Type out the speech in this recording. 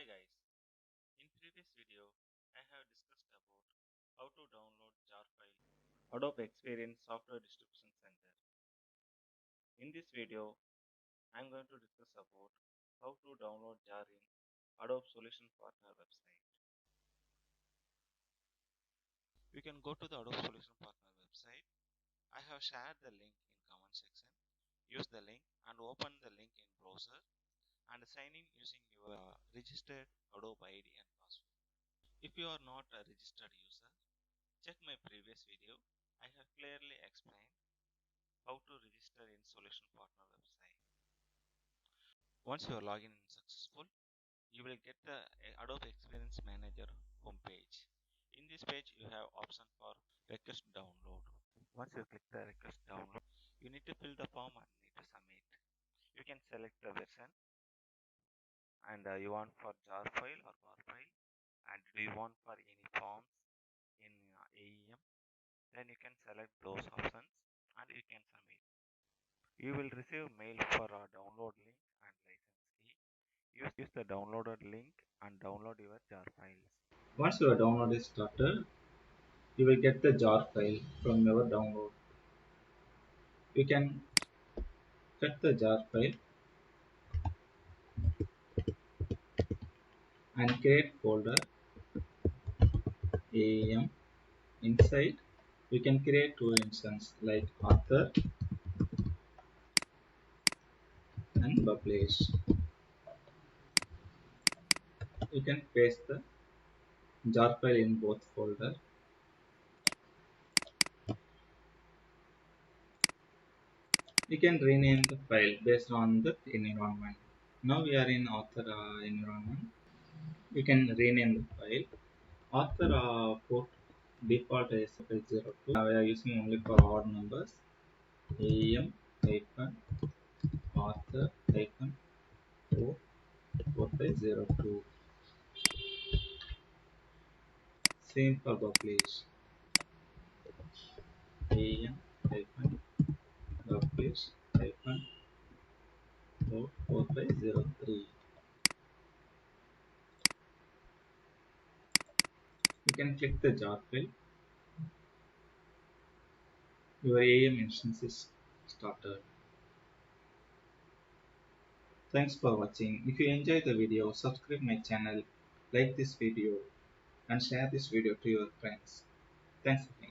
Hi guys, in previous video I have discussed about how to download jar file Adobe Experience Software Distribution Center. In this video I am going to discuss about how to download jar in Adobe Solution Partner website. You can go to the Adobe Solution Partner website. I have shared the link in comment section. Use the link and open the link in browser and sign in using your registered Adobe ID and password. If you are not a registered user, check my previous video. I have clearly explained how to register in Solution Partner website. Once your login is successful, you will get the Adobe Experience Manager homepage. In this page, you have option for request download. Once you click the request download, you need to fill the form and need to submit. You can select the version and you want for jar file or bar file, and do you want for any forms in AEM. Then you can select those options and you can submit. You will receive mail for a download link and license key. Use the downloaded link and download your jar files. Once your download is started, you will get the jar file from your download. You can cut the jar file and create folder AEM. Inside, you can create two instances like author and publish. You can paste the jar file in both folders. You can rename the file based on the environment. Now we are in author environment. You can rename the file. Author port default is 502. We are using only for odd numbers. AEM hyphen author hyphen 4502. Same for publish. AEM hyphen publish hyphen 4503. You can click the jar file. Your AEM instance is started. Thanks for watching. If you enjoyed the video, subscribe my channel, like this video and share this video to your friends. Thanks again.